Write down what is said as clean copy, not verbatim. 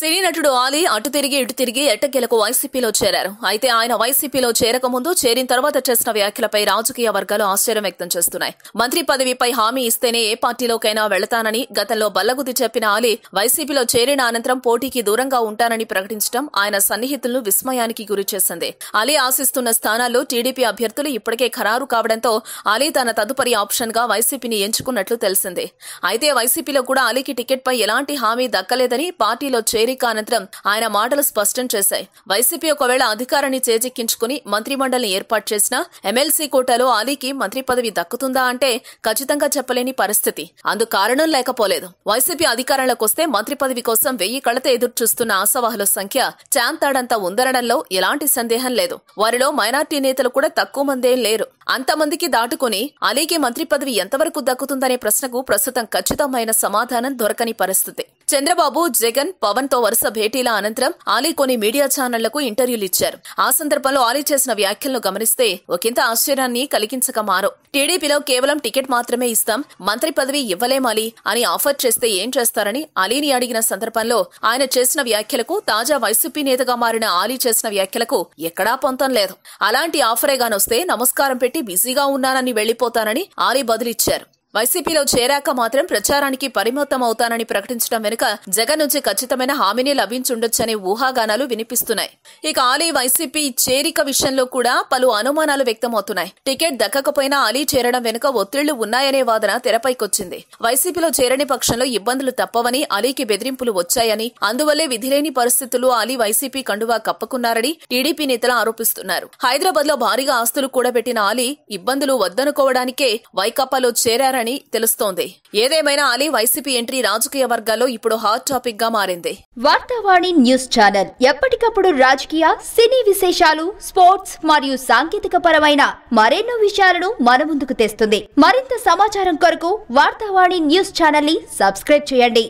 సినీ నటుడు ఆలీ అటు తిరిగి ఇటు తిరిగి ఎట్టకేలకు వైసీపీలో చేరారు. అయితే ఆయన వైసీపీలో చేరకముందు చేరిన తర్వాత చేసిన వ్యాఖ్యలపై రాజకీయ వర్గాలు ఆశ్చర్యం వ్యక్తం చేస్తున్నాయి. మంత్రి పదవిపై హామీ ఇస్తేనే ఏ పార్టీలోకైనా వెళతానని గతంలో బల్లగుద్ది చెప్పిన ఆలీ వైసీపీలో చేరిన అనంతరం పోటీకి దూరంగా ఉంటానని ప్రకటించడం ఆయన సన్నిహితులను విస్మయానికి గురిచేసింది. ఆలీ ఆశిస్తున్న స్థానాల్లో టీడీపీ అభ్యర్థులు ఇప్పటికే ఖరారు కావడంతో ఆలీ తన తదుపరి ఆప్షన్ గా వైసీపీని ఎంచుకున్నట్లు తెలిసింది. అయితే వైసీపీలో కూడా ఆలీకి టికెట్ పై ఎలాంటి హామీ దక్కలేదని పార్టీలో చేరిక అనంతరం ఆయన మాటలు స్పష్టం చేశాయి. వైసీపీ ఒకవేళ అధికారాన్ని చేజిక్కించుకుని మంత్రిమండలిని ఏర్పాటు చేసినా ఎమ్మెల్సీ కోటాలో ఆలీకి మంత్రి పదవి దక్కుతుందా అంటే ఖచ్చితంగా చెప్పలేని పరిస్థితి. అందుకు కారణం లేకపోలేదు. వైసీపీ అధికారంలోకి వస్తే మంత్రి పదవి కోసం 1000 కళ్లతో ఎదురు చూస్తున్న ఆశావాహుల సంఖ్య చాంతాడంతా ఉందనడంలో ఎలాంటి సందేహం లేదు. వారిలో మైనార్టీ నేతలు కూడా తక్కువ మందేం లేరు. అంతమందికి దాటుకుని ఆలీకి మంత్రి పదవి ఎంతవరకు దక్కుతుందనే ప్రశ్నకు ప్రస్తుతం ఖచ్చితమైన సమాధానం దొరకని పరిస్థితి. చంద్రబాబు, జగన్, పవన్ తో వరుస భేటీల అనంతరం ఆలీ కొన్ని మీడియా ఛానళ్లకు ఇంటర్వ్యూలు ఇచ్చారు. ఆ సందర్భంలో ఆలీ చేసిన వ్యాఖ్యలను గమనిస్తే ఒకంత ఆశ్చర్యాన్ని కలిగించక మారో. టీడీపీలో కేవలం టికెట్ మాత్రమే ఇస్తాం, మంత్రి పదవి ఇవ్వలేమాలి అని ఆఫర్ చేస్తే ఏం చేస్తారని ఆలీని అడిగిన సందర్భంలో ఆయన చేసిన వ్యాఖ్యలకు, తాజా వైసీపీ నేతగా మారిన ఆలీ చేసిన వ్యాఖ్యలకు ఎక్కడా పొంతం లేదు. అలాంటి ఆఫరేగానొస్తే నమస్కారం పెట్టి బిజీగా ఉన్నానని వెళ్లిపోతానని ఆలీ బదులిచ్చారు. వైసీపీలో చేరాక మాత్రం ప్రచారానికి పరిమితం అవుతానని ప్రకటించడం వెనుక జగన్ నుంచి ఖచ్చితమైన హామీని లభించుండొచ్చనే ఊహాగానాలు వినిపిస్తున్నాయి. ఇక ఆలీ వైసీపీ చేరిక విషయంలో కూడా పలు అనుమానాలు వ్యక్తమవుతున్నాయి. టికెట్ దక్కకపోయినా ఆలీ చేరడం వెనుక ఒత్తిళ్లు ఉన్నాయనే వాదన తెరపైకొచ్చింది. వైసీపీలో చేరని పక్షంలో ఇబ్బందులు తప్పవని, ఆలీకి బెదిరింపులు వచ్చాయని, అందువల్లే విధిలేని పరిస్థితుల్లో ఆలీ వైసీపీ కండువా కప్పుకున్నారని టీడీపీ నేతలు ఆరోపిస్తున్నారు. హైదరాబాద్ లో భారీగా ఆస్తులు కూడబెట్టిన ఆలీ ఇబ్బందులు వద్దనుకోవడానికే వైకాపాలో చేరారని తెలుస్తోంది. ఏదేమైనా ఆలీ వైసీపీ ఎంట్రీ రాజకీయ వర్గాల్లో ఇప్పుడు హాట్ టాపిక్ గా మారింది. వార్తావాణి న్యూస్ ఛానల్ ఎప్పటికప్పుడు రాజకీయ, సినీ విశేషాలు, స్పోర్ట్స్ మరియు సాంకేతిక పరమైన మరెన్నో విషయాలను మన ముందుకు తెస్తుంది. మరింత సమాచారం కొరకు వార్తావాణి న్యూస్ ఛానల్ ని సబ్స్క్రైబ్ చేయండి.